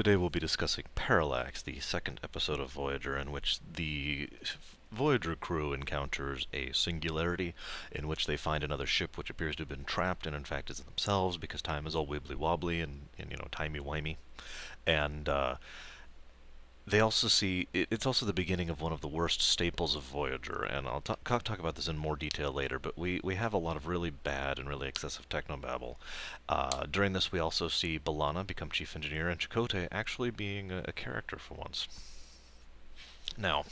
Today we'll be discussing Parallax, the second episode of Voyager, in which the Voyager crew encounters a singularity in which they find another ship which appears to have been trapped and in fact is themselves because time is all wibbly-wobbly and timey-wimey. And they also see it's also the beginning of one of the worst staples of Voyager, and I'll talk about this in more detail later, but we have a lot of really bad and really excessive technobabble. During this we also see B'Elanna become chief engineer and Chakotay actually being a character for once. Now,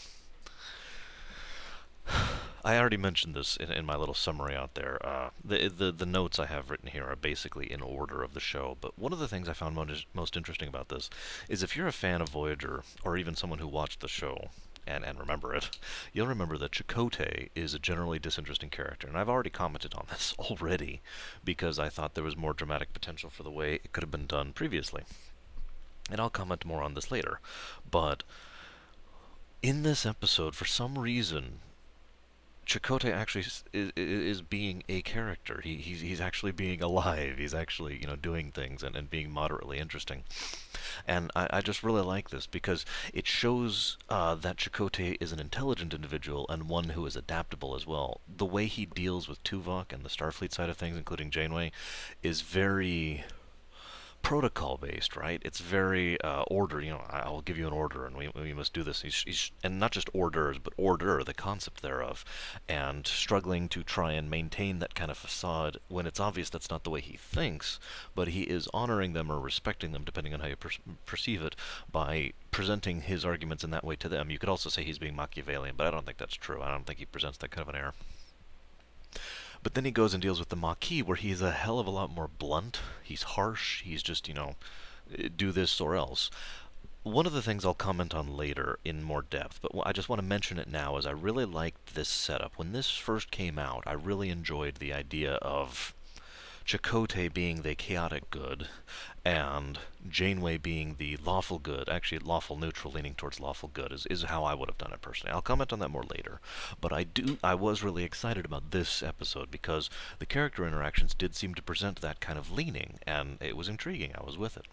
I already mentioned this in my little summary out there. The notes I have written here are basically in order of the show, but one of the things I found most interesting about this is if you're a fan of Voyager, or even someone who watched the show, and remember it, you'll remember that Chakotay is a generally disinteresting character, and I've already commented on this already, because I thought there was more dramatic potential for the way it could have been done previously. And I'll comment more on this later, but in this episode, for some reason, Chakotay actually is being a character. He's actually being alive. He's actually, doing things and being moderately interesting. And I just really like this because it shows that Chakotay is an intelligent individual and one who is adaptable as well. The way he deals with Tuvok and the Starfleet side of things, including Janeway, is very protocol-based, right? It's very order. I'll give you an order, and we must do this. And not just orders, but order, the concept thereof, and struggling to try and maintain that kind of facade when it's obvious that's not the way he thinks, but he is honoring them or respecting them, depending on how you perceive it, by presenting his arguments in that way to them. You could also say he's being Machiavellian, but I don't think that's true. I don't think he presents that kind of an air. But then he goes and deals with the Maquis, where he's a hell of a lot more blunt. He's harsh. He's just, do this or else. One of the things I'll comment on later in more depth, but I just want to mention it now, is I really liked this setup. When this first came out, I really enjoyed the idea of Chakotay being the chaotic good, and Janeway being the lawful good. Actually, lawful neutral, leaning towards lawful good is how I would have done it personally. I'll comment on that more later. But I was really excited about this episode because the character interactions did seem to present that kind of leaning, and it was intriguing. I was with it.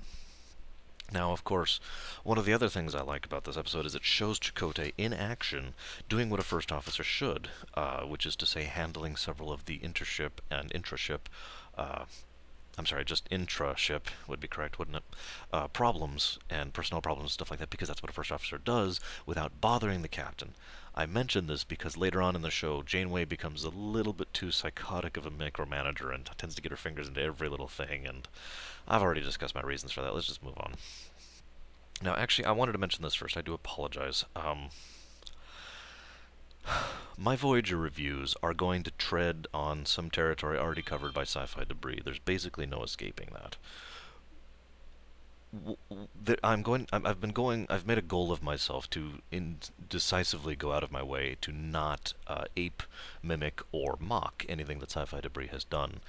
Now, of course, one of the other things I like about this episode is it shows Chakotay in action doing what a first officer should, which is to say handling several of the intership and intraship I'm sorry, just intra-ship would be correct, wouldn't it? Problems and personnel problems and stuff like that, because that's what a first officer does without bothering the captain. I mention this because later on in the show, Janeway becomes a little bit too psychotic of a micromanager and tends to get her fingers into every little thing, and I've already discussed my reasons for that. Let's just move on. Now, actually, I wanted to mention this first. I do apologize. My Voyager reviews are going to tread on some territory already covered by sci-fi debris. There's basically no escaping that. I've made a goal of myself to decisively go out of my way to not ape, mimic, or mock anything that sci-fi debris has done.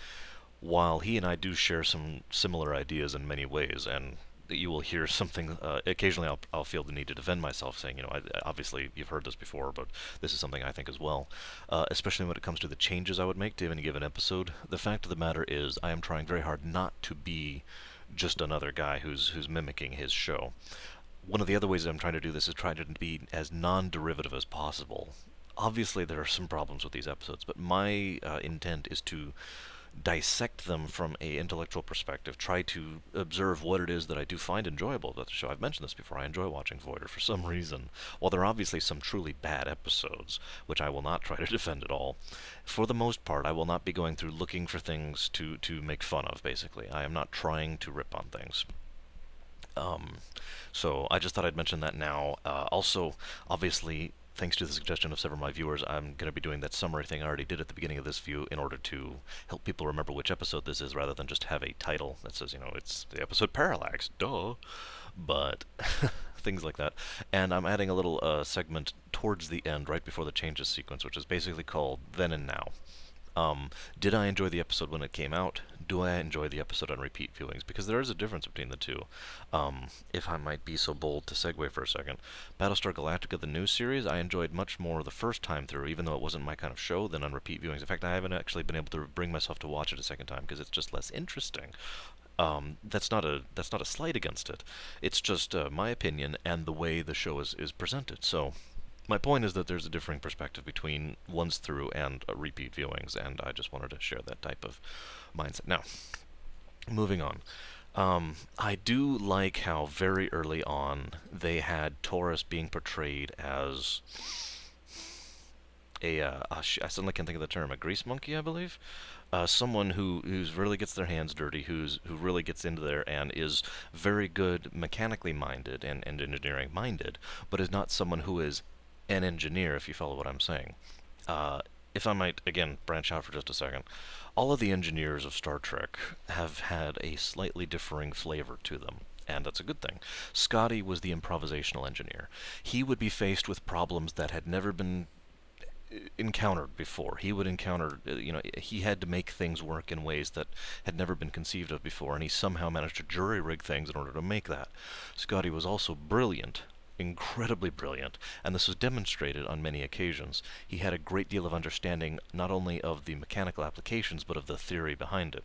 While he and I do share some similar ideas in many ways, and you will hear something, occasionally I'll feel the need to defend myself, saying, obviously you've heard this before, but this is something I think as well. Especially when it comes to the changes I would make to any given episode. The fact of the matter is, I am trying very hard not to be just another guy who's mimicking his show. One of the other ways that I'm trying to do this is try to be as non-derivative as possible. Obviously there are some problems with these episodes, but my intent is to dissect them from a intellectual perspective, try to observe what it is that I do find enjoyable about the show. I've mentioned this before, I enjoy watching Voyager for some reason. While there are obviously some truly bad episodes, which I will not try to defend at all, for the most part I will not be going through looking for things to make fun of, basically. I am not trying to rip on things. So I just thought I'd mention that now. Also, obviously, thanks to the suggestion of several of my viewers, I'm going to be doing that summary thing I already did at the beginning of this view in order to help people remember which episode this is, rather than just have a title that says, it's the episode Parallax, duh. But things like that. And I'm adding a little segment towards the end, right before the changes sequence, which is basically called Then and Now. Did I enjoy the episode when it came out? Do I enjoy the episode on repeat viewings? Because there is a difference between the two. If I might be so bold to segue for a second, Battlestar Galactica, the new series, I enjoyed much more the first time through, even though it wasn't my kind of show, than on repeat viewings. In fact, I haven't actually been able to bring myself to watch it a second time because it's just less interesting. That's not a slight against it. It's just my opinion and the way the show is presented. So my point is that there's a differing perspective between once through and repeat viewings, and I just wanted to share that type of mindset. Now, moving on. I do like how very early on they had Taurus being portrayed as I suddenly can't think of the term, a grease monkey, I believe. Someone who's really gets their hands dirty, who really gets into there and is very good mechanically minded and engineering minded, but is not someone who is an engineer, if you follow what I'm saying. If I might, again, branch out for just a second, all of the engineers of Star Trek have had a slightly differing flavor to them, and that's a good thing. Scotty was the improvisational engineer. He would be faced with problems that had never been encountered before. He would encounter, he had to make things work in ways that had never been conceived of before, and he somehow managed to jury-rig things in order to make that. Scotty was also brilliant, incredibly brilliant, and this was demonstrated on many occasions. He had a great deal of understanding not only of the mechanical applications, but of the theory behind it.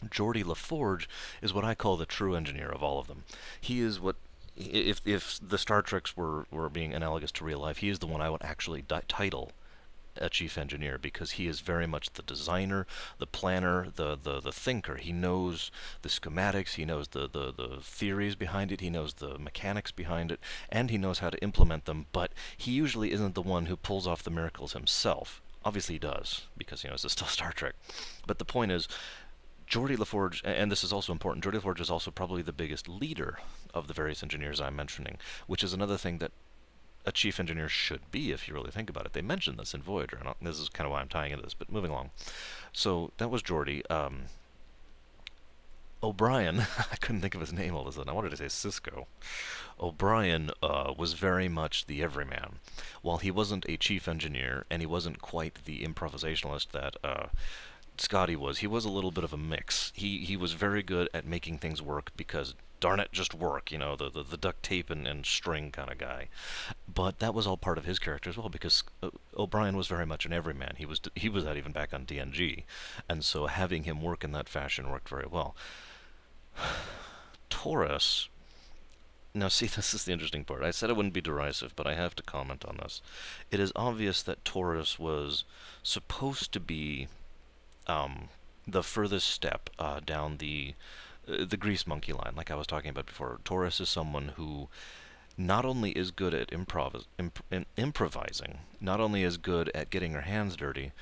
Geordi LaForge is what I call the true engineer of all of them. He is what, if the Star Treks were being analogous to real life, he is the one I would actually title a chief engineer, because he is very much the designer, the planner, the thinker. He knows the schematics, he knows the theories behind it, he knows the mechanics behind it, and he knows how to implement them, but he usually isn't the one who pulls off the miracles himself. Obviously he does, because, this is still Star Trek. But the point is, Geordi LaForge, and this is also important, Geordi LaForge is also probably the biggest leader of the various engineers I'm mentioning, which is another thing that a chief engineer should be, if you really think about it. They mentioned this in Voyager, and this is kind of why I'm tying into this, but moving along. So, that was Geordi. O'Brien, I couldn't think of his name all of a sudden. I wanted to say Cisco. O'Brien was very much the everyman. While he wasn't a chief engineer, and he wasn't quite the improvisationalist that Scotty was, he was a little bit of a mix. He was very good at making things work because, darn it, just work, the duct tape and string kind of guy. But that was all part of his character as well, because O'Brien was very much an everyman. He was that even back on DNG, and so having him work in that fashion worked very well. Taurus. Now see, this is the interesting part. I said I wouldn't be derisive, but I have to comment on this. It is obvious that Taurus was supposed to be the furthest step down the grease monkey line, like I was talking about before. Taurus is someone who not only is good at improvising, not only is good at getting her hands dirty,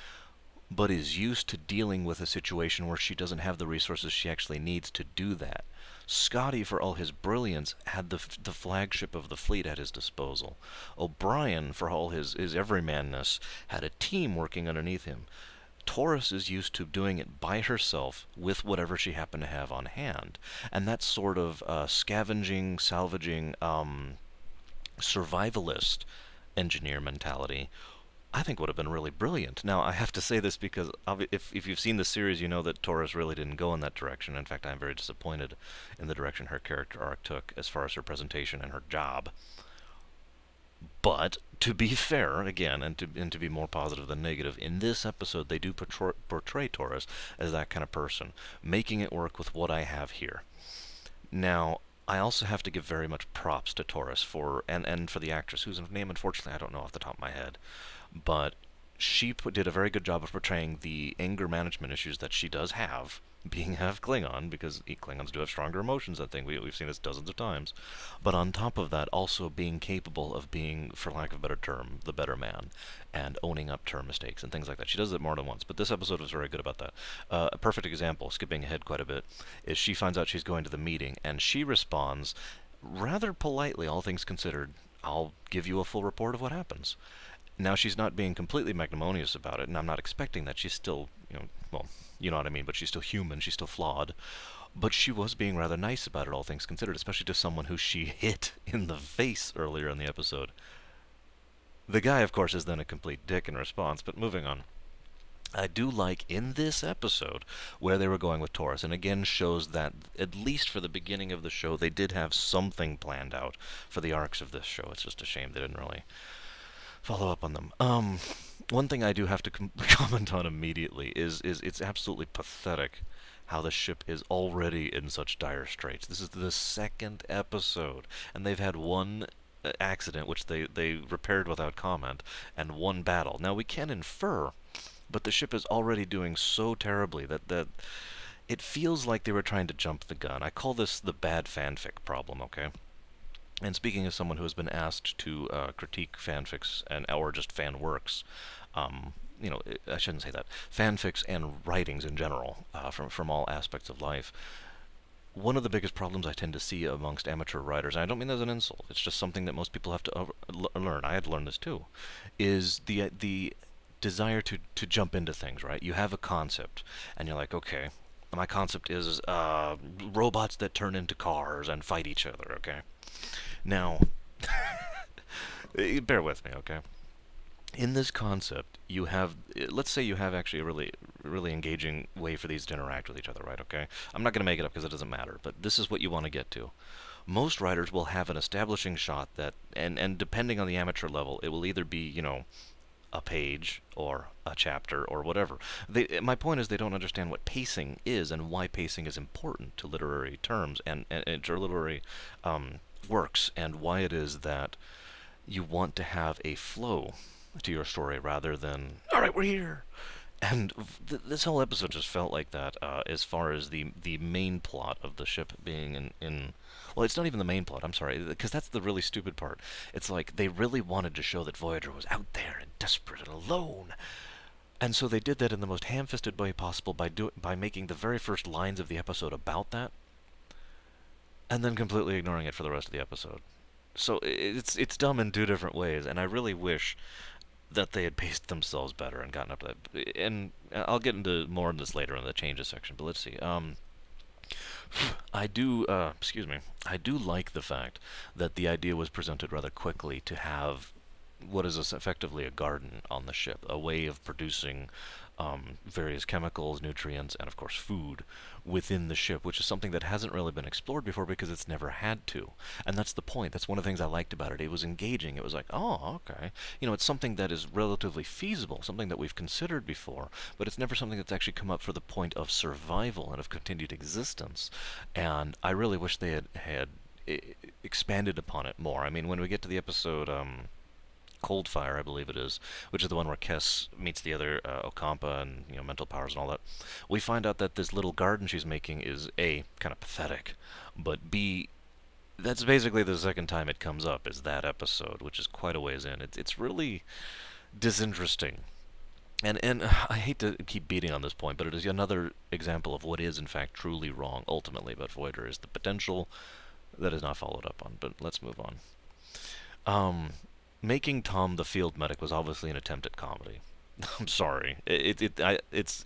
but is used to dealing with a situation where she doesn't have the resources she actually needs to do that. Scotty, for all his brilliance, had the flagship of the fleet at his disposal. O'Brien, for all his everymanness, had a team working underneath him. Taurus is used to doing it by herself with whatever she happened to have on hand. And that sort of scavenging, salvaging, survivalist engineer mentality, I think would have been really brilliant. Now, I have to say this because if you've seen the series, you know that Taurus really didn't go in that direction. In fact, I'm very disappointed in the direction her character arc took as far as her presentation and her job. But, to be fair, again, and to be more positive than negative, in this episode they do portray Taurus as that kind of person, making it work with what I have here. Now, I also have to give very much props to Taurus and for the actress, whose name, unfortunately, I don't know off the top of my head. But she did a very good job of portraying the anger management issues that she does have, being half Klingon, because Klingons do have stronger emotions, I think. We've seen this dozens of times. But on top of that, also being capable of being, for lack of a better term, the better man, and owning up to her mistakes and things like that. She does it more than once, but this episode was very good about that. A perfect example, skipping ahead quite a bit, is she finds out she's going to the meeting, and she responds rather politely, all things considered, "I'll give you a full report of what happens." Now, she's not being completely magnanimous about it, and I'm not expecting that. She's still, well, you know what I mean, but she's still human, she's still flawed. But she was being rather nice about it, all things considered, especially to someone who she hit in the face earlier in the episode. The guy, of course, is then a complete dick in response, but moving on. I do like, in this episode, where they were going with Taurus, and again shows that, at least for the beginning of the show, they did have something planned out for the arcs of this show. It's just a shame they didn't really follow up on them. One thing I do have to comment on immediately is it's absolutely pathetic how the ship is already in such dire straits. This is the second episode, and they've had one accident, which they repaired without comment, and one battle. Now we can infer, but the ship is already doing so terribly that it feels like they were trying to jump the gun. I call this the bad fanfic problem, okay? And speaking as someone who has been asked to critique fanfics and or just fan works, you know, I shouldn't say that. Fanfics and writings in general, from all aspects of life. One of the biggest problems I tend to see amongst amateur writers, and I don't mean that as an insult, it's just something that most people have to learn. I had to learn this too, is the desire to jump into things, right? You have a concept, and you're like, okay, my concept is robots that turn into cars and fight each other, okay? Now, bear with me, okay? In this concept, you have, let's say you have actually a really engaging way for these to interact with each other, right, okay? I'm not going to make it up because it doesn't matter, but this is what you want to get to. Most writers will have an establishing shot that, and depending on the amateur level, it will either be, you know, a page or a chapter or whatever. My point is they don't understand what pacing is and why pacing is important to literary terms and to literary works, and why it is that you want to have a flow to your story rather than, all right, we're here. And this whole episode just felt like that, as far as the main plot of the ship being in well, it's not even the main plot, I'm sorry, because that's the really stupid part. It's like they really wanted to show that Voyager was out there and desperate and alone. And so they did that in the most ham-fisted way possible by making the very first lines of the episode about that, and then completely ignoring it for the rest of the episode. So it's dumb in two different ways, and I really wish that they had paced themselves better and gotten up to that. And I'll get into more of this later in the changes section, but let's see. I do like the fact that the idea was presented rather quickly to have what is effectively a garden on the ship, a way of producing various chemicals, nutrients, and of course food within the ship, which is something that hasn't really been explored before because it's never had to. And that's the point. That's one of the things I liked about it. It was engaging. It was like, oh, okay. You know, it's something that is relatively feasible, something that we've considered before, but it's never something that's actually come up for the point of survival and of continued existence. And I really wish they had expanded upon it more. I mean, when we get to the episode Cold Fire, I believe it is, which is the one where Kes meets the other Ocampa and, you know, mental powers and all that. We find out that this little garden she's making is A, kind of pathetic, but B, that's basically the second time it comes up is that episode, which is quite a ways in. It's really disinteresting. And I hate to keep beating on this point, but it is another example of what is in fact truly wrong ultimately about Voyager, is the potential that is not followed up on. But let's move on. Making Tom the field medic was obviously an attempt at comedy. I'm sorry. It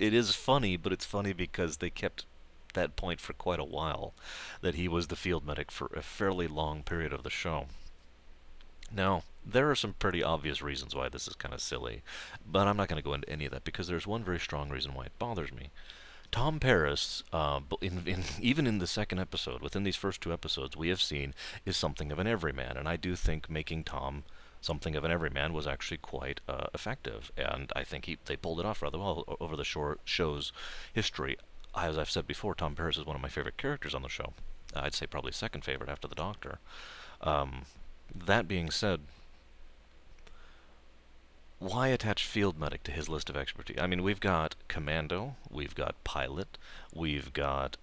is funny, but it's funny because they kept that point for quite a while, that he was the field medic for a fairly long period of the show. Now, there are some pretty obvious reasons why this is kind of silly, but I'm not going to go into any of that because there's one very strong reason why it bothers me. Tom Paris, even in the second episode, within these first two episodes, we have seen is something of an everyman, and I do think making Tom something of an everyman was actually quite effective, and I think they pulled it off rather well over the show's history. As I've said before, Tom Paris is one of my favorite characters on the show. I'd say probably second favorite after the Doctor. That being said, why attach field medic to his list of expertise? I mean, we've got commando, we've got pilot, we've got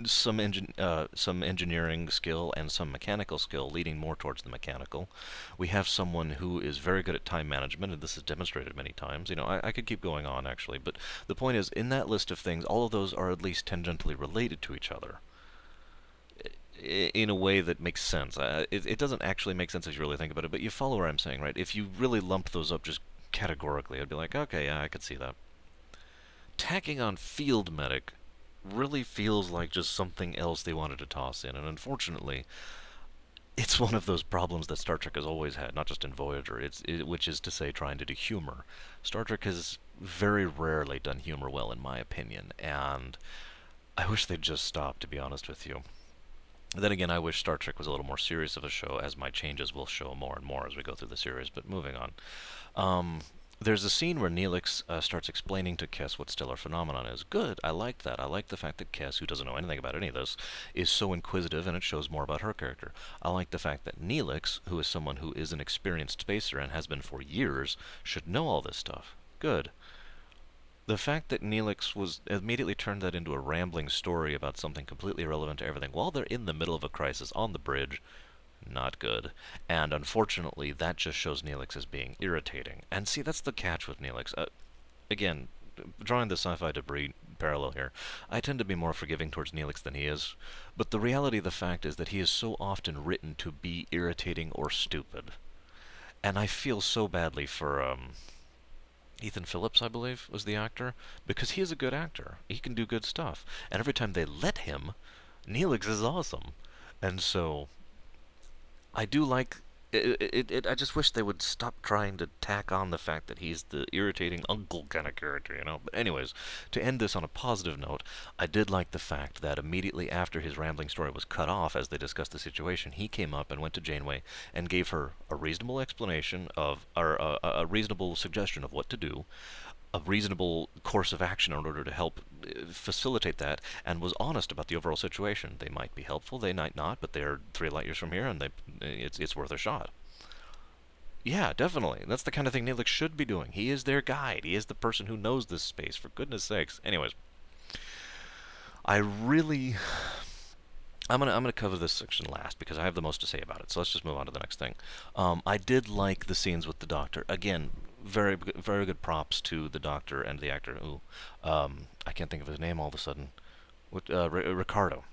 some engineering skill and some mechanical skill, leading more towards the mechanical. We have someone who is very good at time management, and this is demonstrated many times. You know, I could keep going on, actually, but the point is, in that list of things, all of those are at least tangentially related to each other in a way that makes sense. It doesn't actually make sense if you really think about it, but you follow what I'm saying, right? If you really lump those up just categorically, I'd be like, okay, yeah, I could see that. Tacking on field medic really feels like just something else they wanted to toss in, and unfortunately, it's one of those problems that Star Trek has always had, not just in Voyager, which is to say trying to do humor. Star Trek has very rarely done humor well, in my opinion, and I wish they'd just stop, to be honest with you. Then again, I wish Star Trek was a little more serious of a show, as my changes will show more and more as we go through the series, but moving on. There's a scene where Neelix starts explaining to Kes what stellar phenomenon is. Good, I like that. I like the fact that Kes, who doesn't know anything about any of this, is so inquisitive, and it shows more about her character. I like the fact that Neelix, who is someone who is an experienced spacer and has been for years, should know all this stuff. Good. The fact that Neelix was immediately turned that into a rambling story about something completely irrelevant to everything while they're in the middle of a crisis on the bridge, not good. And unfortunately, that just shows Neelix as being irritating. And see, that's the catch with Neelix. Again, drawing the sci-fi debris parallel here, I tend to be more forgiving towards Neelix than he is. But the reality of the fact is that he is so often written to be irritating or stupid. And I feel so badly for, Ethan Phillips, I believe, was the actor, because he is a good actor. He can do good stuff. And every time they let him, Neelix is awesome. And so I do like I just wish they would stop trying to tack on the fact that he's the irritating uncle kind of character, you know. But anyways, to end this on a positive note, I did like the fact that immediately after his rambling story was cut off as they discussed the situation, he came up and went to Janeway and gave her a reasonable explanation of, or a reasonable suggestion of what to do, a reasonable course of action in order to help facilitate that, and was honest about the overall situation. They might be helpful, they might not, but they're 3 light years from here, and it's worth a shot. Yeah, definitely. That's the kind of thing Neelix should be doing. He is their guide. He is the person who knows this space, for goodness sakes. Anyways, I really... I'm gonna cover this section last because I have the most to say about it. So let's just move on to the next thing. I did like the scenes with the Doctor. Again, very good props to the Doctor and the actor. Ooh, I can't think of his name all of a sudden. Ricardo,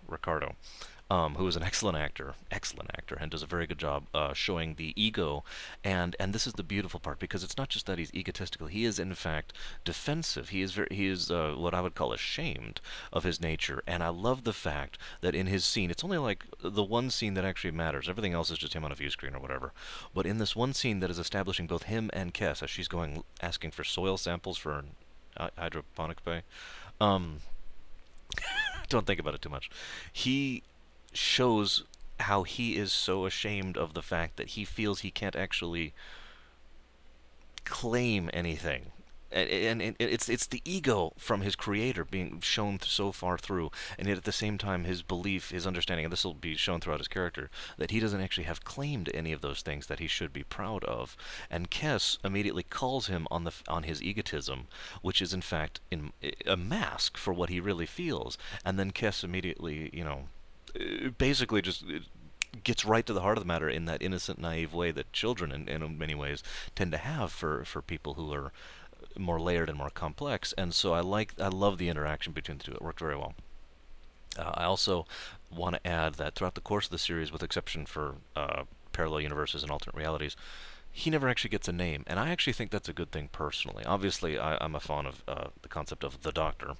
who is an excellent actor, and does a very good job showing the ego. And this is the beautiful part, because it's not just that he's egotistical. He is in fact defensive. He is what I would call ashamed of his nature. And I love the fact that in his scene, it's only like the one scene that actually matters. Everything else is just him on a view screen or whatever. But in this one scene that is establishing both him and Kes, as she's going asking for soil samples for an hydroponics bay. Don't think about it too much. He shows how he is so ashamed of the fact that he feels he can't actually claim anything. And it's the ego from his creator being shown so far through, and yet at the same time his belief, his understanding, and this will be shown throughout his character, that he doesn't actually have claim to any of those things that he should be proud of. And Kes immediately calls him on his egotism, which is in fact a mask for what he really feels. And then Kes immediately, you know, basically just gets right to the heart of the matter in that innocent, naive way that children, in many ways, tend to have for people who are more layered and more complex. And so I love the interaction between the two. It worked very well. I also want to add that throughout the course of the series, with exception for parallel universes and alternate realities, he never actually gets a name, and I actually think that's a good thing personally. Obviously, I'm a fan of the concept of the Doctor,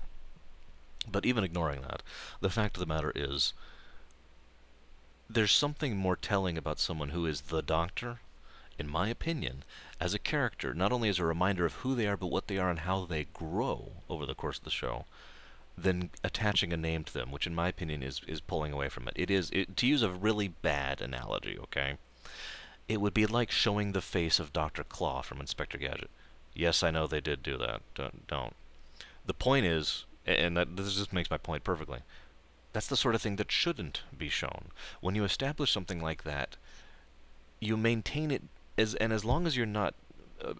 but even ignoring that, the fact of the matter is, there's something more telling about someone who is the Doctor, in my opinion, as a character, not only as a reminder of who they are, but what they are and how they grow over the course of the show, than attaching a name to them, which in my opinion is pulling away from it. To use a really bad analogy, okay? It would be like showing the face of Dr. Claw from Inspector Gadget. Yes, I know they did do that. Don't. The point is, and this just makes my point perfectly, that's the sort of thing that shouldn't be shown. When you establish something like that, you maintain it, as long as you're not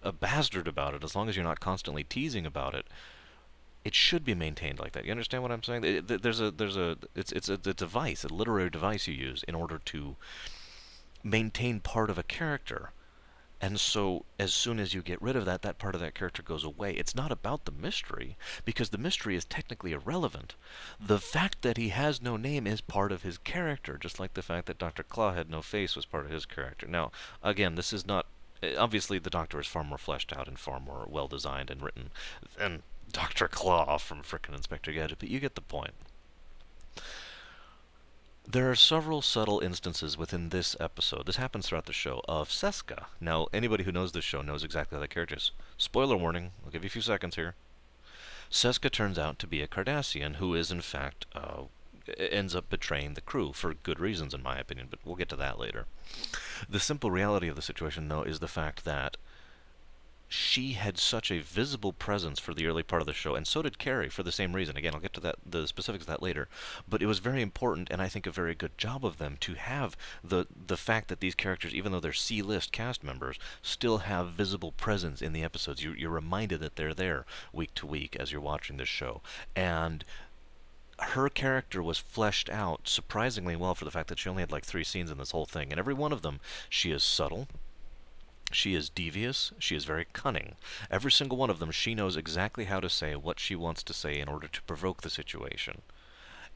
a bastard about it, as long as you're not constantly teasing about it, it should be maintained like that. You understand what I'm saying? It's a device, a literary device you use in order to maintain part of a character. And so, as soon as you get rid of that, that part of that character goes away. It's not about the mystery, because the mystery is technically irrelevant. The fact that he has no name is part of his character, just like the fact that Dr. Claw had no face was part of his character. Now, again, this is not... Obviously, the Doctor is far more fleshed out and far more well-designed and written than Dr. Claw from frickin' Inspector Gadget, but you get the point. There are several subtle instances within this episode, this happens throughout the show, of Seska. Now, anybody who knows this show knows exactly how that character is. Spoiler warning, I'll give you a few seconds here. Seska turns out to be a Cardassian who is, in fact, ends up betraying the crew, for good reasons, in my opinion, but we'll get to that later. The simple reality of the situation, though, is the fact that she had such a visible presence for the early part of the show, and so did Carey for the same reason. Again, I'll get to that, the specifics of that later. But it was very important, and I think a very good job of them to have the fact that these characters, even though they're C-list cast members, still have visible presence in the episodes. You're reminded that they're there week to week as you're watching this show, and her character was fleshed out surprisingly well for the fact that she only had like 3 scenes in this whole thing, and every one of them, she is subtle. She is devious. She is very cunning. Every single one of them, she knows exactly how to say what she wants to say in order to provoke the situation.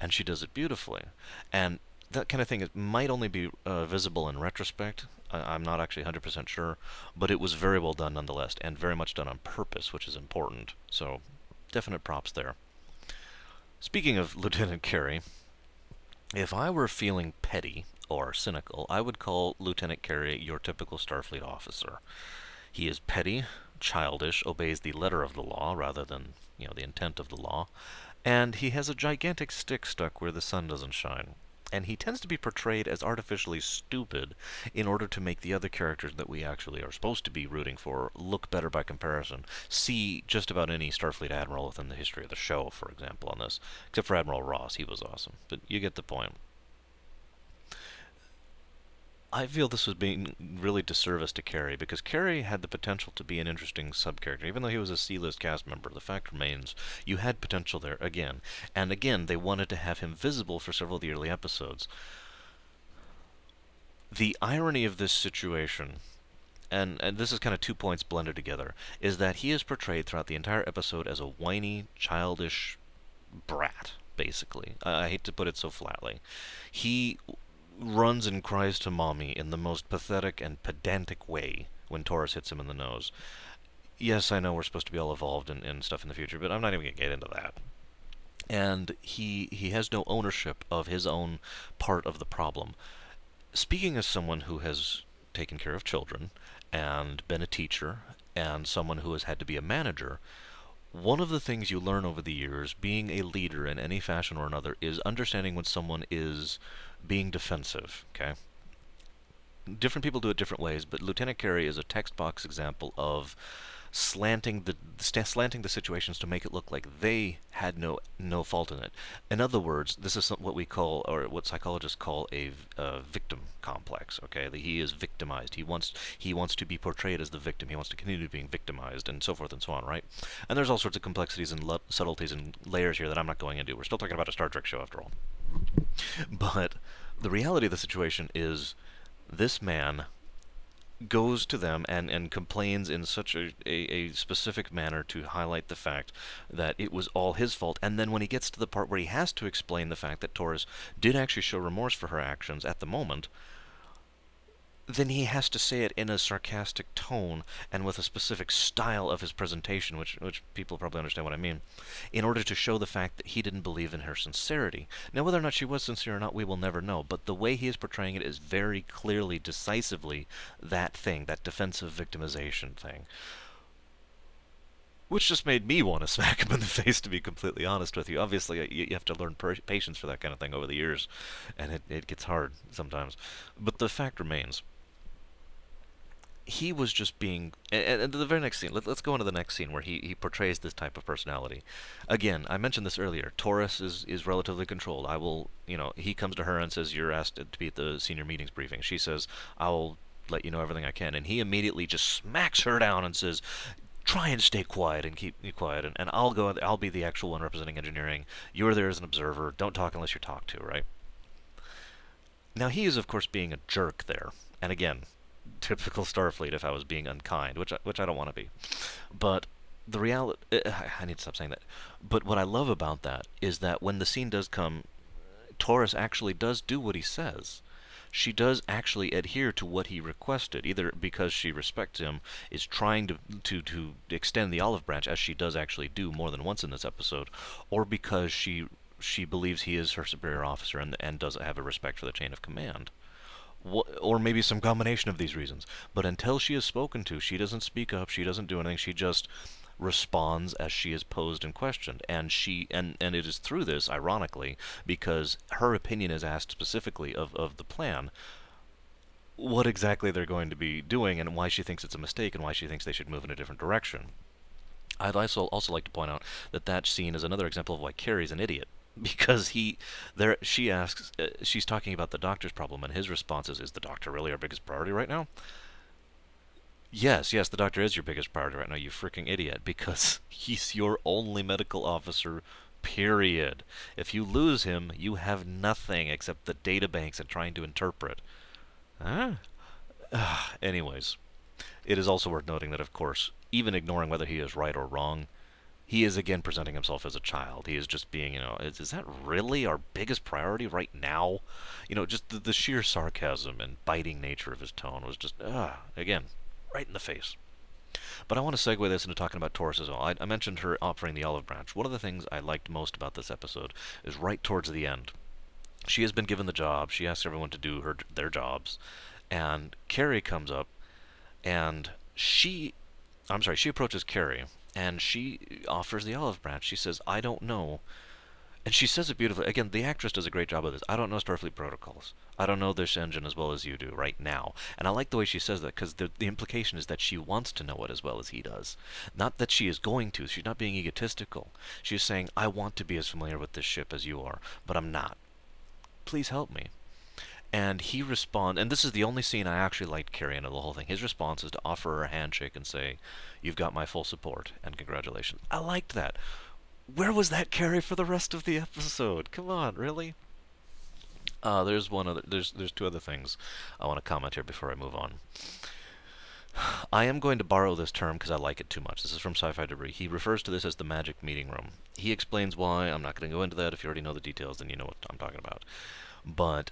And she does it beautifully. And that kind of thing might only be visible in retrospect. I'm not actually 100% sure. But it was very well done nonetheless, and very much done on purpose, which is important. So, definite props there. Speaking of Lieutenant Carey, if I were feeling petty or cynical, I would call Lieutenant Carey your typical Starfleet officer. He is petty, childish, obeys the letter of the law rather than, the intent of the law, and he has a gigantic stick stuck where the sun doesn't shine. And he tends to be portrayed as artificially stupid in order to make the other characters that we actually are supposed to be rooting for look better by comparison. See just about any Starfleet admiral within the history of the show, for example, on this. Except for Admiral Ross, he was awesome. But you get the point. I feel this was being really disservice to Carey, because Carey had the potential to be an interesting sub-character. Even though he was a C-list cast member, the fact remains, you had potential there again. And again, they wanted to have him visible for several of the early episodes. The irony of this situation, and this is kind of 2 points blended together, is that he is portrayed throughout the entire episode as a whiny, childish brat, basically. I hate to put it so flatly. He runs and cries to mommy in the most pathetic and pedantic way when Taurus hits him in the nose. Yes, I know we're supposed to be all evolved and stuff in the future, but I'm not even going to get into that. And he has no ownership of his own part of the problem. Speaking as someone who has taken care of children and been a teacher and someone who has had to be a manager, one of the things you learn over the years, being a leader in any fashion or another, is understanding when someone is being defensive, okay? Different people do it different ways, but Lieutenant Carey is a text box example of slanting the situations to make it look like they had no fault in it. In other words, this is what we call, or what psychologists call, a victim complex. Okay, he is victimized. He wants to be portrayed as the victim. He wants to continue being victimized, and so forth and so on. Right? And there's all sorts of complexities and subtleties and layers here that I'm not going into. We're still talking about a Star Trek show after all. But the reality of the situation is, this man goes to them and complains in such a specific manner to highlight the fact that it was all his fault. And then when he gets to the part where he has to explain the fact that Taurus did actually show remorse for her actions at the moment, then he has to say it in a sarcastic tone and with a specific style of his presentation, which people probably understand what I mean, in order to show the fact that he didn't believe in her sincerity. Now, whether or not she was sincere or not, we will never know, but the way he is portraying it is very clearly, decisively that thing, that defensive victimization thing. Which just made me want to smack him in the face, to be completely honest with you. Obviously, you have to learn patience for that kind of thing over the years, and it gets hard sometimes. But the fact remains, he was just being... And the very next scene, let's go into the next scene where he portrays this type of personality. Again, I mentioned this earlier. Taurus is relatively controlled. He comes to her and says, you're asked to be at the senior meetings briefing. She says, I'll let you know everything I can. And he immediately just smacks her down and says, try and stay quiet and keep me quiet. And I'll be the actual one representing engineering. You're there as an observer. Don't talk unless you're talked to, right? Now, he is, of course, being a jerk there. And again, typical Starfleet if I was being unkind, which I don't want to be. But the reality... I need to stop saying that. But what I love about that is that when the scene does come, Taurus actually does do what he says. She does actually adhere to what he requested, either because she respects him, is trying to extend the olive branch, as she does actually do more than once in this episode, or because she believes he is her superior officer and does have a respect for the chain of command. Or maybe some combination of these reasons. But until she is spoken to, she doesn't speak up, she doesn't do anything, she just responds as she is posed and questioned. And it is through this, ironically, because her opinion is asked specifically of the plan, what exactly they're going to be doing and why she thinks it's a mistake and why she thinks they should move in a different direction. I'd also like to point out that that scene is another example of why Carey's an idiot. Because she asks, she's talking about the doctor's problem, and his response is the doctor really our biggest priority right now? Yes, the doctor is your biggest priority right now, you freaking idiot, because he's your only medical officer, period. If you lose him, you have nothing except the databanks and trying to interpret. Huh? Anyways, it is also worth noting that, of course, even ignoring whether he is right or wrong, he is again presenting himself as a child. He is just being, is that really our biggest priority right now? Just the sheer sarcasm and biting nature of his tone was just, again, right in the face. But I want to segue this into talking about Taurus as well. I mentioned her offering the olive branch. One of the things I liked most about this episode is right towards the end. She has been given the job. She asks everyone to do their jobs. And Carey comes up, and she approaches Carey, and she offers the olive branch. She says, I don't know. And she says it beautifully. Again, the actress does a great job of this. I don't know Starfleet protocols. I don't know this engine as well as you do right now. And I like the way she says that, because the implication is that she wants to know it as well as he does. Not that she is going to. She's not being egotistical. She's saying, I want to be as familiar with this ship as you are, but I'm not. Please help me. And he responds, and this is the only scene I actually liked Carey in the whole thing. His response is to offer her a handshake and say, you've got my full support, and congratulations. I liked that. Where was that Carey for the rest of the episode? Come on, really? There's two other things I want to comment here before I move on. I am going to borrow this term because I like it too much. This is from Sci-Fi Debris. He refers to this as the magic meeting room. He explains why. I'm not going to go into that. If you already know the details, then you know what I'm talking about. But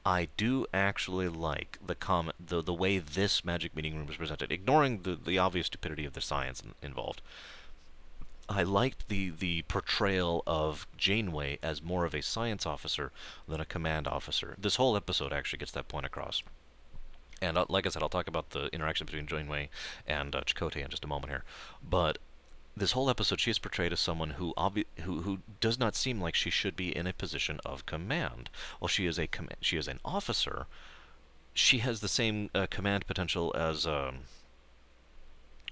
I do actually like the way this magic meeting room is presented, ignoring the obvious stupidity of the science involved. I liked the portrayal of Janeway as more of a science officer than a command officer. This whole episode actually gets that point across. And like I said, I'll talk about the interaction between Janeway and Chakotay in just a moment here. But this whole episode, she is portrayed as someone who does not seem like she should be in a position of command. While she is an officer, she has the same command potential as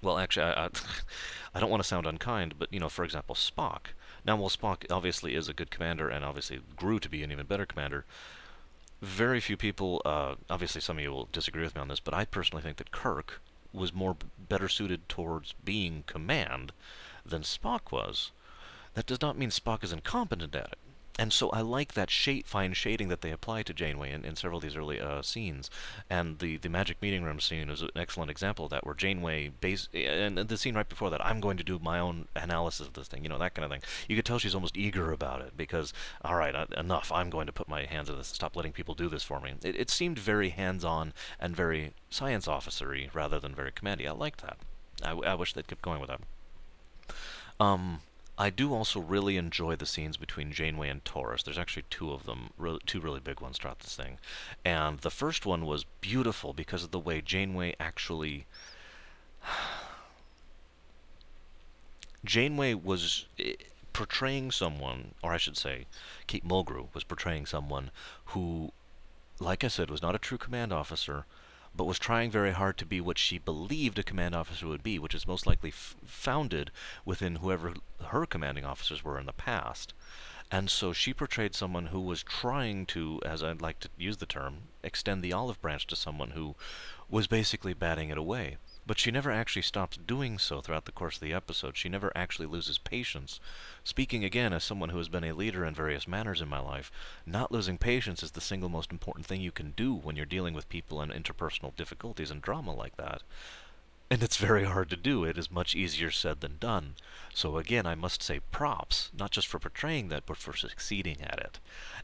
well, actually, I don't want to sound unkind, but for example, Spock. Now, while Spock obviously is a good commander and obviously grew to be an even better commander, very few people, obviously some of you will disagree with me on this, but I personally think that Kirk was better suited towards being command than Spock was. That does not mean Spock is incompetent at it. And so I like that fine shading that they apply to Janeway in several of these early scenes. And the magic meeting room scene is an excellent example of that, where Janeway, and the scene right before that, I'm going to do my own analysis of this thing, that kind of thing. You could tell she's almost eager about it, because, all right, enough, I'm going to put my hands on this and stop letting people do this for me. It seemed very hands-on and very science officery rather than very commandy. I liked that. I wish they'd kept going with that. I do also really enjoy the scenes between Janeway and Taurus. There's actually two of them, two really big ones throughout this thing. And the first one was beautiful because of the way Janeway actually... Janeway was portraying someone, or I should say, Kate Mulgrew was portraying someone who, like I said, was not a true command officer, but was trying very hard to be what she believed a command officer would be, which is most likely founded within whoever her commanding officers were in the past. And so she portrayed someone who was trying to, as I'd like to use the term, extend the olive branch to someone who was basically batting it away. But she never actually stops doing so throughout the course of the episode. She never actually loses patience. Speaking again as someone who has been a leader in various manners in my life, not losing patience is the single most important thing you can do when you're dealing with people and interpersonal difficulties and drama like that. And it's very hard to do. It is much easier said than done. So again, I must say props, not just for portraying that, but for succeeding at it.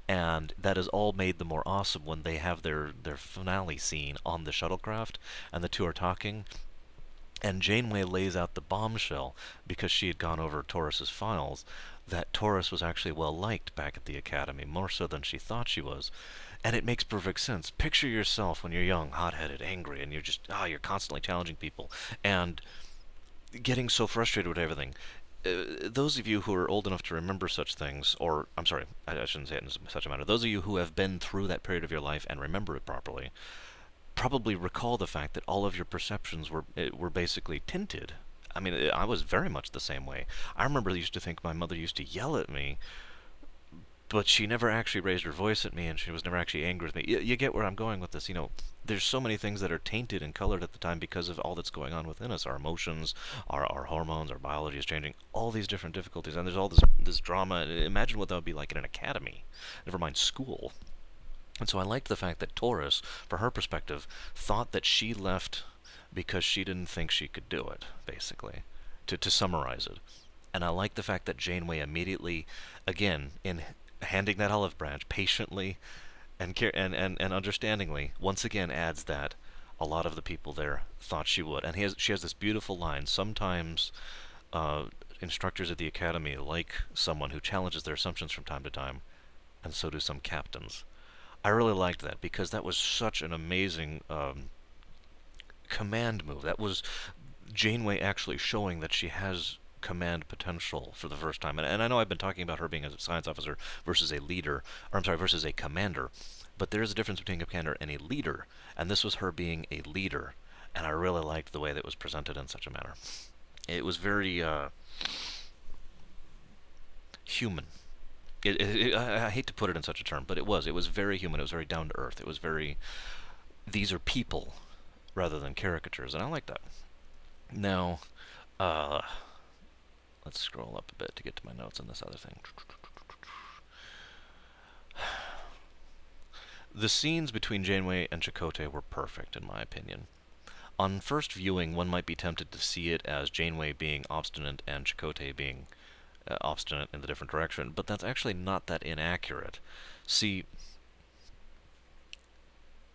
And that is all made the more awesome when they have their finale scene on the shuttlecraft, and the two are talking. And Janeway lays out the bombshell, because she had gone over Taurus's files, that Taurus was actually well liked back at the Academy, more so than she thought she was. And it makes perfect sense. Picture yourself when you're young, hot-headed, angry, and you're constantly challenging people, and getting so frustrated with everything. those of you who are old enough to remember such things, or I'm sorry, I shouldn't say it in such a manner. Those of you who have been through that period of your life and remember it properly, probably recall the fact that all of your perceptions were basically tinted. I mean, I was very much the same way. I remember I used to think my mother used to yell at me, but she never actually raised her voice at me, and she was never actually angry with me. You get where I'm going with this. There's so many things that are tainted and colored at the time because of all that's going on within us. Our emotions, our hormones, our biology is changing. All these different difficulties, and there's all this drama. Imagine what that would be like in an academy, never mind school. And so I liked the fact that Taurus, from her perspective, thought that she left because she didn't think she could do it, basically, to summarize it. And I like the fact that Janeway immediately, again, in handing that olive branch patiently and understandingly, once again adds that a lot of the people there thought she would. And she has this beautiful line. Sometimes instructors at the academy like someone who challenges their assumptions from time to time, and so do some captains. I really liked that because that was such an amazing command move. That was Janeway actually showing that she has command potential for the first time. And I know I've been talking about her being a science officer versus a leader, or I'm sorry, versus a commander, but there is a difference between a commander and a leader, and this was her being a leader, and I really liked the way that it was presented in such a manner. It was very human. I hate to put it in such a term, but it was very human. It was very down to earth. It was very, these are people rather than caricatures, and I like that. Now, let's scroll up a bit to get to my notes on this other thing. The scenes between Janeway and Chakotay were perfect, in my opinion. On first viewing, one might be tempted to see it as Janeway being obstinate and Chakotay being obstinate in the different direction, but that's actually not that inaccurate. See,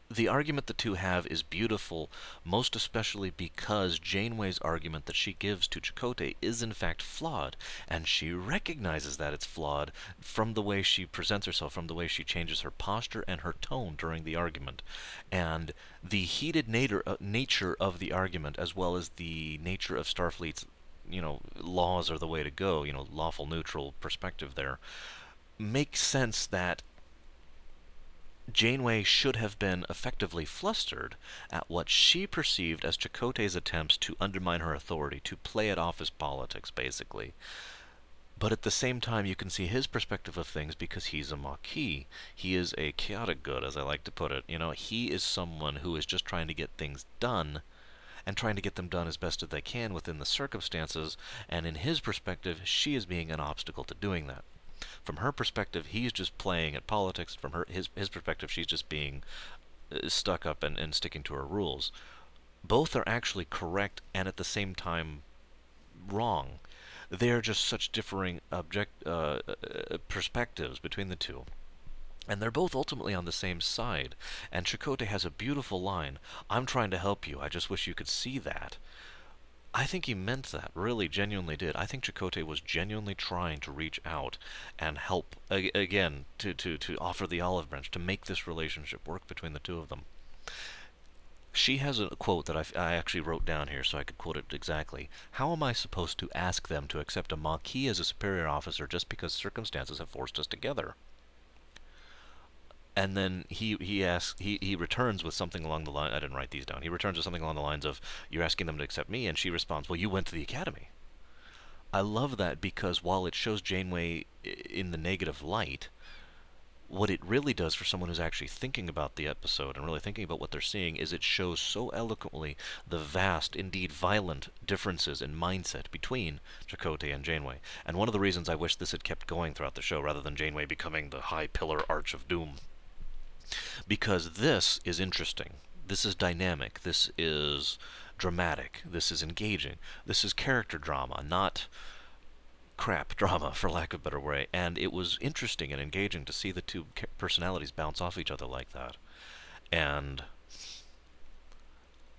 the argument the two have is beautiful, most especially because Janeway's argument that she gives to Chakotay is in fact flawed, and she recognizes that it's flawed from the way she presents herself, from the way she changes her posture and her tone during the argument. And the heated nature of the argument, as well as the nature of Starfleet's, laws are the way to go, lawful neutral perspective there, makes sense that Janeway should have been effectively flustered at what she perceived as Chakotay's attempts to undermine her authority, to play at office politics, basically. But at the same time, you can see his perspective of things because he's a Maquis. He is a chaotic good, as I like to put it. He is someone who is just trying to get things done, and trying to get them done as best as they can within the circumstances, and in his perspective, she is being an obstacle to doing that. From her perspective, he's just playing at politics. From his perspective, she's just being stuck up and sticking to her rules. Both are actually correct and at the same time wrong. They are just such differing perspectives between the two. And they're both ultimately on the same side. And Chakotay has a beautiful line, "I'm trying to help you, I just wish you could see that." I think he meant that, really genuinely did. I think Chakotay was genuinely trying to reach out and help, again, to offer the olive branch, to make this relationship work between the two of them. She has a quote that I actually wrote down here so I could quote it exactly. "How am I supposed to ask them to accept a Maquis as a superior officer just because circumstances have forced us together?" And then he returns with something along the line. I didn't write these down. He returns with something along the lines of, "You're asking them to accept me," and she responds, "Well, you went to the academy." I love that because while it shows Janeway in the negative light, what it really does for someone who's actually thinking about the episode and really thinking about what they're seeing is it shows so eloquently the vast, indeed violent, differences in mindset between Chakotay and Janeway. And one of the reasons I wish this had kept going throughout the show rather than Janeway becoming the high pillar arch of doom. Because this is interesting, this is dynamic, this is dramatic, this is engaging, this is character drama, not crap drama, for lack of a better way, and it was interesting and engaging to see the two personalities bounce off each other like that. And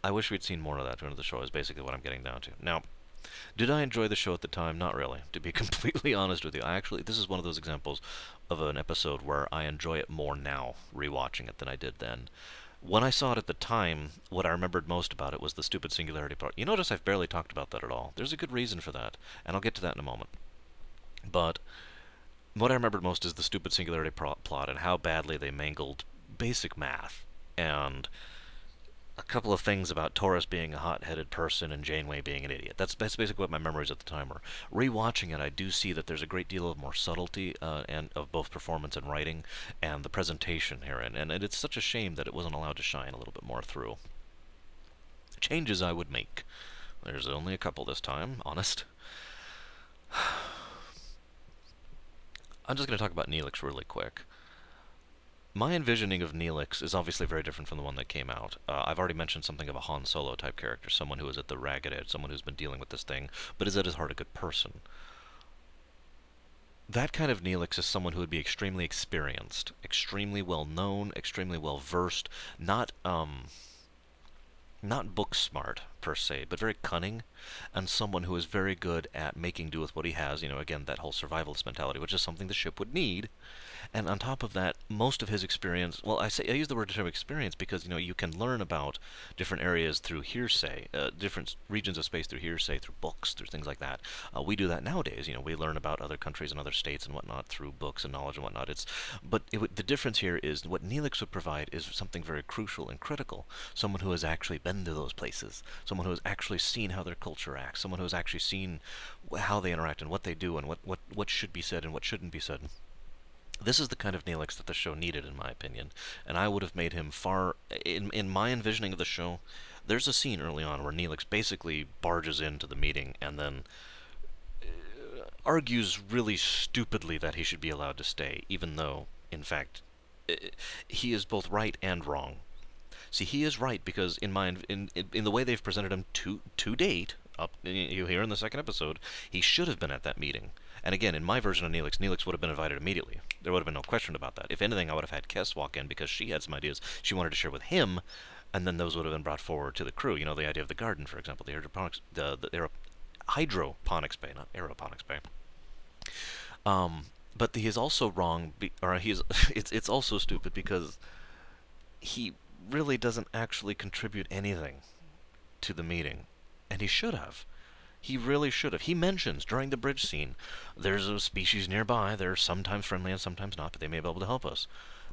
I wish we'd seen more of that during the show, is basically what I'm getting down to. Now, did I enjoy the show at the time? Not really, to be completely honest with you. This is one of those examples of an episode where I enjoy it more now, rewatching it, than I did then. When I saw it at the time, what I remembered most about it was the stupid singularity part. You notice I've barely talked about that at all. There's a good reason for that, and I'll get to that in a moment. But what I remembered most is the stupid singularity plot and how badly they mangled basic math. And a couple of things about Taurus being a hot-headed person and Janeway being an idiot. That's basically what my memories at the time were. Rewatching it, I do see that there's a great deal of more subtlety and of both performance and writing and the presentation herein, and it's such a shame that it wasn't allowed to shine a little bit more through. Changes I would make. There's only a couple this time, honest. I'm just going to talk about Neelix really quick. My envisioning of Neelix is obviously very different from the one that came out. I've already mentioned something of a Han Solo type character, someone who is at the ragged edge, someone who's been dealing with this thing, but is at his heart a good person. That kind of Neelix is someone who would be extremely experienced, extremely well known, extremely well versed, not book smart per se, but very cunning, and someone who is very good at making do with what he has. You know, again, that whole survivalist mentality, which is something the ship would need. And on top of that, most of his experience, well, I use the term experience because, you know, you can learn about different areas through hearsay, different regions of space through hearsay, through books, through things like that. We do that nowadays. You know, we learn about other countries and other states and whatnot through books and knowledge and whatnot. The difference here is what Neelix would provide is something very crucial and critical. Someone who has actually been to those places, someone who has actually seen how their culture acts, someone who has actually seen how they interact and what they do and what should be said and what shouldn't be said. This is the kind of Neelix that the show needed, in my opinion, and I would have made him far... In my envisioning of the show, there's a scene early on where Neelix basically barges into the meeting and then argues really stupidly that he should be allowed to stay, even though, in fact, he is both right and wrong. See, he is right because in the way they've presented him to date, you hear in the second episode, he should have been at that meeting. And again, in my version of Neelix would have been invited immediately. There would have been no question about that. If anything, I would have had Kes walk in because she had some ideas she wanted to share with him, and then those would have been brought forward to the crew. You know, the idea of the garden, for example, the hydroponics bay, not aeroponics bay. But he is also wrong, it's also stupid because he really doesn't actually contribute anything to the meeting, and he should have. He really should have. He mentions during the bridge scene, there's a species nearby, they're sometimes friendly and sometimes not, but they may be able to help us.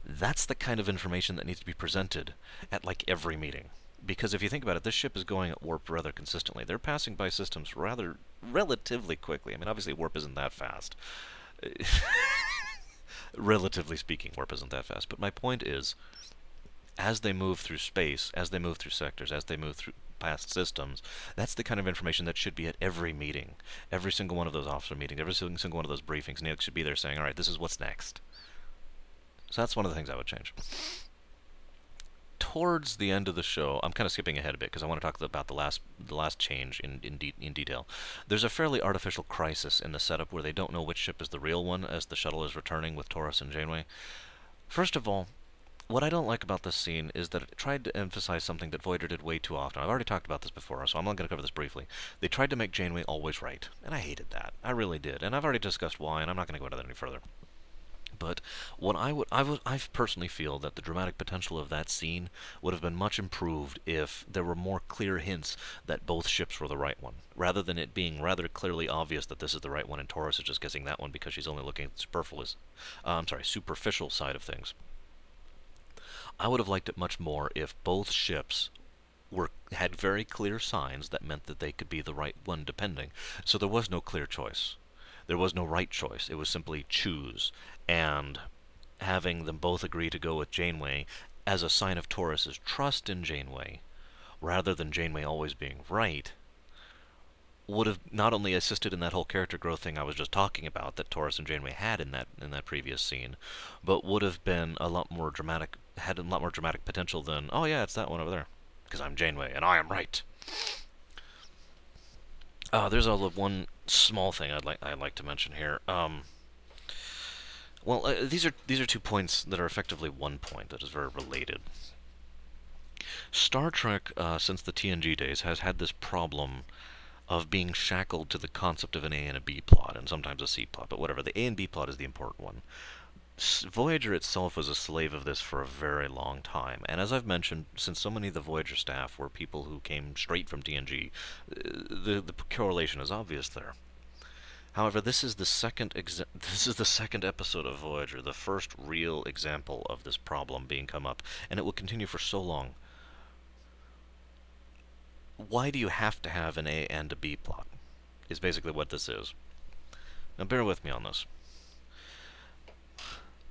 That's the kind of information that needs to be presented at like every meeting. Because if you think about it, this ship is going at warp rather consistently. They're passing by systems relatively quickly. I mean, obviously warp isn't that fast. Relatively speaking, warp isn't that fast. But my point is, as they move through space, as they move through sectors, as they move through past systems, that's the kind of information that should be at every meeting. Every single one of those officer meetings, every single one of those briefings, Neelix should be there saying, alright, this is what's next. So that's one of the things I would change. Towards the end of the show, I'm kind of skipping ahead a bit because I want to talk about the last change in detail. There's a fairly artificial crisis in the setup where they don't know which ship is the real one as the shuttle is returning with Taurus and Janeway. First of all, what I don't like about this scene is that it tried to emphasize something that Voyager did way too often. I've already talked about this before, so I'm not going to cover this briefly. They tried to make Janeway always right, and I hated that. I really did, and I've already discussed why, and I'm not going to go into that any further. But what I personally feel that the dramatic potential of that scene would have been much improved if there were more clear hints that both ships were the right one, rather than it being rather clearly obvious that this is the right one and Taurus is just guessing that one because she's only looking at the superficial side of things. I would have liked it much more if both ships had very clear signs that meant that they could be the right one depending. So there was no clear choice. There was no right choice. It was simply choose. And having them both agree to go with Janeway as a sign of Taurus's trust in Janeway, rather than Janeway always being right, would have not only assisted in that whole character growth thing I was just talking about that Taurus and Janeway had in that previous scene, but would have been a lot more dramatic, had a lot more dramatic potential than, oh yeah, it's that one over there, because I'm Janeway and I am right. There's one small thing I'd like to mention here. These are 2 points that are effectively one point that is very related. Star Trek, since the TNG days, has had this problem of being shackled to the concept of an A and a B plot, and sometimes a C plot, but whatever. The A and B plot is the important one. Voyager itself was a slave of this for a very long time, and as I've mentioned, since so many of the Voyager staff were people who came straight from TNG, the correlation is obvious there. However, this is the second episode of Voyager, the first real example of this problem being come up, and it will continue for so long. Why do you have to have an A and a B plot? Is basically what this is. Now bear with me on this.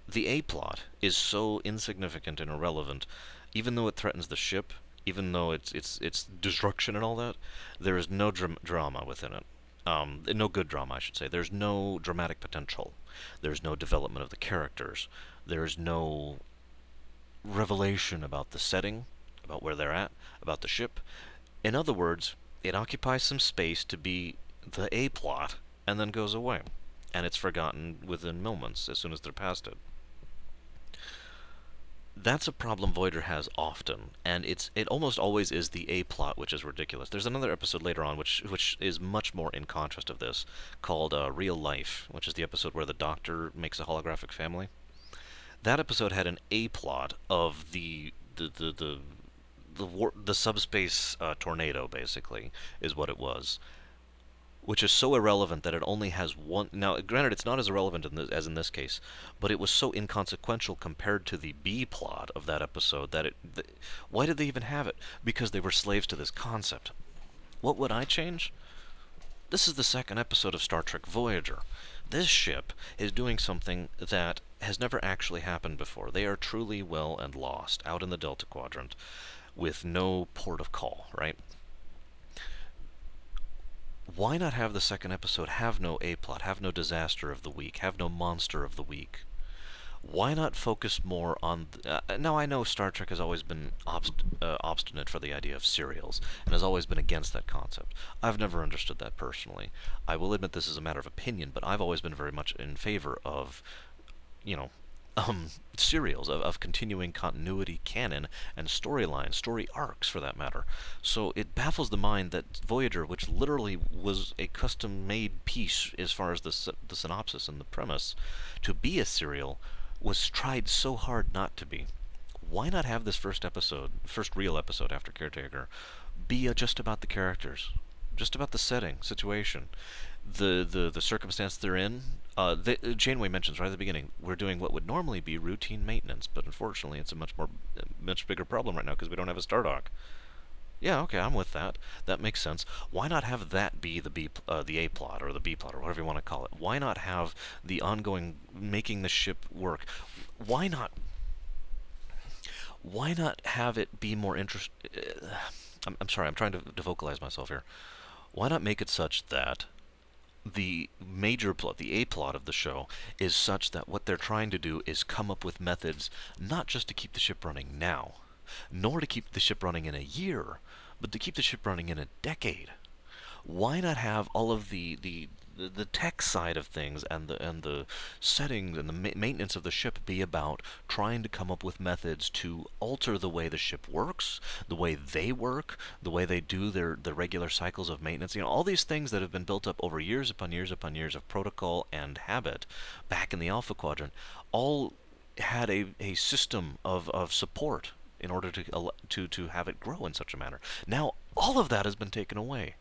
The A plot is so insignificant and irrelevant, even though it threatens the ship, even though it's destruction and all that. There is no drama within it. No good drama, I should say. There's no dramatic potential. There's no development of the characters. There's no revelation about the setting, about where they're at, about the ship. In other words, it occupies some space to be the A plot and then goes away. And it's forgotten within moments as soon as they're past it. That's a problem Voyager has often, and it almost always is the A plot, which is ridiculous. There's another episode later on which is much more in contrast of this, called Real Life, which is the episode where the Doctor makes a holographic family. That episode had an A plot of the subspace tornado, basically, is what it was, which is so irrelevant that it only has one. Now, granted, it's not as irrelevant as in this case, but it was so inconsequential compared to the B plot of that episode that why did they even have it? Because they were slaves to this concept. What would I change? This is the second episode of Star Trek Voyager. This ship is doing something that has never actually happened before. They are truly well and lost out in the Delta Quadrant with no port of call, right? Why not have the second episode have no A-plot, have no disaster of the week, have no monster of the week? Why not focus more on... now, I know Star Trek has always been obstinate for the idea of serials, and has always been against that concept. I've never understood that personally. I will admit this is a matter of opinion, but I've always been very much in favor of, you know, serials, of continuing continuity canon and storylines, story arcs for that matter. So it baffles the mind that Voyager, which literally was a custom-made piece as far as the synopsis and the premise, to be a serial, was tried so hard not to be. Why not have this first real episode after Caretaker, be just about the characters, just about the setting, situation, the circumstance they're in? Janeway mentions right at the beginning, we're doing what would normally be routine maintenance, but unfortunately it's a much bigger problem right now because we don't have a star dock. Yeah, okay, I'm with that. That makes sense. Why not have that be the A plot or the B plot or whatever you want to call it? Why not have the ongoing making the ship work? Why not have it be more I'm sorry, I'm trying to vocalize myself here. Why not make it such that the major plot, the A plot of the show, is such that what they're trying to do is come up with methods not just to keep the ship running now, nor to keep the ship running in a year, but to keep the ship running in a decade. Why not have all of the tech side of things and the settings and the maintenance of the ship be about trying to come up with methods to alter the way the ship works, the way they work, the way they do the regular cycles of maintenance. You know, all these things that have been built up over years upon years upon years of protocol and habit back in the Alpha Quadrant, all had a system of support in order to have it grow in such a manner. Now all of that has been taken away.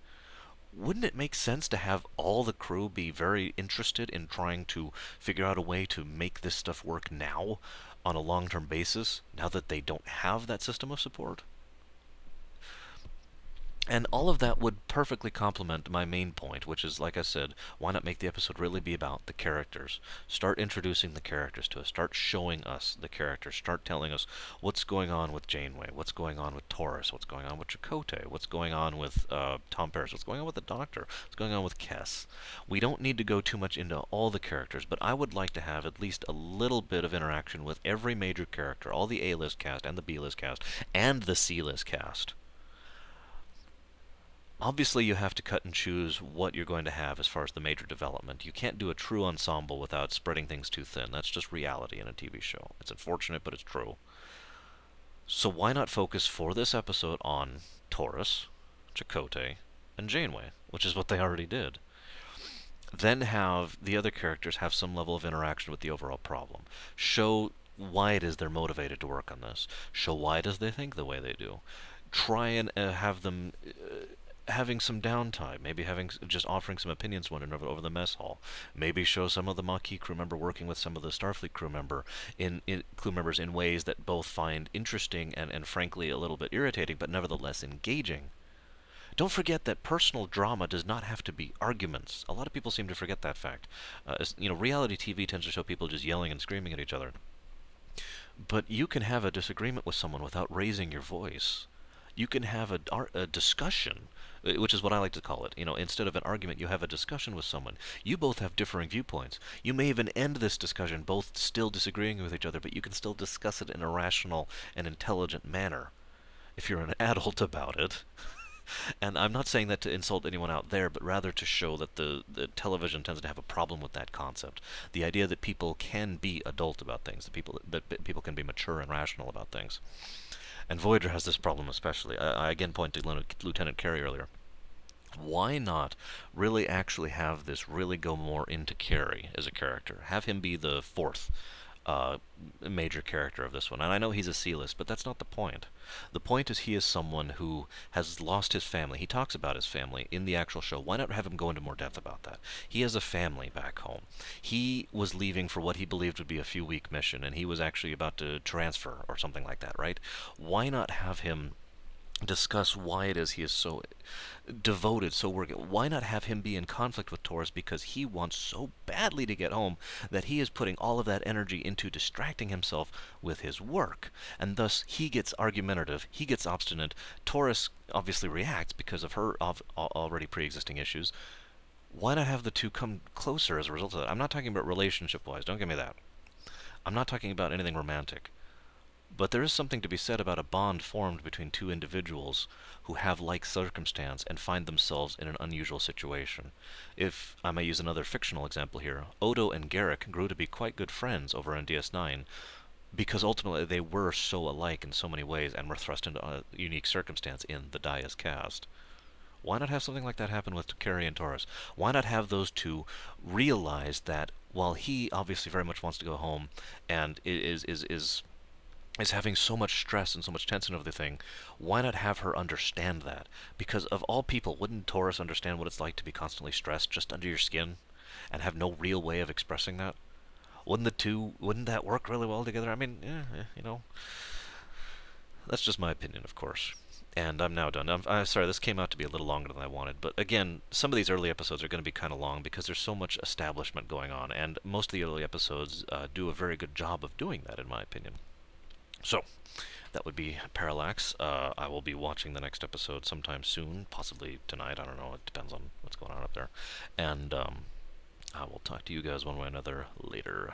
Wouldn't it make sense to have all the crew be very interested in trying to figure out a way to make this stuff work now on a long-term basis, now that they don't have that system of support? And all of that would perfectly complement my main point, which is, like I said, why not make the episode really be about the characters? Start introducing the characters to us. Start showing us the characters. Start telling us what's going on with Janeway, what's going on with Taurus, what's going on with Chakotay, what's going on with Tom Paris, what's going on with the Doctor, what's going on with Kes. We don't need to go too much into all the characters, but I would like to have at least a little bit of interaction with every major character, all the A-list cast and the B-list cast and the C-list cast. Obviously, you have to cut and choose what you're going to have as far as the major development. You can't do a true ensemble without spreading things too thin. That's just reality in a TV show. It's unfortunate, but it's true. So why not focus for this episode on Taurus, Chakotay, and Janeway, which is what they already did. Then have the other characters have some level of interaction with the overall problem. Show why it is they're motivated to work on this. Show why it is they think the way they do. Try and have them having some downtime, maybe just offering some opinions one another over the mess hall. Maybe show some of the Maquis crew member working with some of the Starfleet crew members in ways that both find interesting and frankly a little bit irritating, but nevertheless engaging. Don't forget that personal drama does not have to be arguments. A lot of people seem to forget that fact. Reality TV tends to show people just yelling and screaming at each other. But you can have a disagreement with someone without raising your voice. You can have a discussion, which is what I like to call it. Instead of an argument, you have a discussion with someone. You both have differing viewpoints. You may even end this discussion both still disagreeing with each other, but you can still discuss it in a rational and intelligent manner if you're an adult about it. And I'm not saying that to insult anyone out there, but rather to show that the television tends to have a problem with that concept. The idea that people can be adult about things, that people can be mature and rational about things. And Voyager has this problem especially. I again point to Lieutenant Carey earlier. Why not really actually have this really go more into Carey as a character? Have him be the fourth major character of this one. And I know he's a C-list, but that's not the point. The point is he is someone who has lost his family. He talks about his family in the actual show. Why not have him go into more depth about that? He has a family back home. He was leaving for what he believed would be a few-week mission, and he was actually about to transfer or something like that, right? Why not have him discuss why it is he is so devoted, so working? Why not have him be in conflict with Taurus because he wants so badly to get home that he is putting all of that energy into distracting himself with his work, and thus he gets argumentative, he gets obstinate. Taurus obviously reacts because of her already pre-existing issues. Why not have the two come closer as a result of that? I'm not talking about relationship-wise, don't give me that. I'm not talking about anything romantic. But there is something to be said about a bond formed between two individuals who have like circumstance and find themselves in an unusual situation. If I may use another fictional example here, Odo and Garrick grew to be quite good friends over on DS9 because ultimately they were so alike in so many ways and were thrust into a unique circumstance in the Dias cast. Why not have something like that happen with Carey and Taurus? Why not have those two realize that while he obviously very much wants to go home and is having so much stress and so much tension over the thing, why not have her understand that? Because of all people, wouldn't Taurus understand what it's like to be constantly stressed just under your skin and have no real way of expressing that? Wouldn't that work really well together? I mean, that's just my opinion, of course. And I'm now done. I'm sorry, this came out to be a little longer than I wanted, but again, some of these early episodes are going to be kind of long because there's so much establishment going on, and most of the early episodes do a very good job of doing that, in my opinion. So, that would be Parallax. I will be watching the next episode sometime soon, possibly tonight. I don't know. It depends on what's going on up there. And I will talk to you guys one way or another later.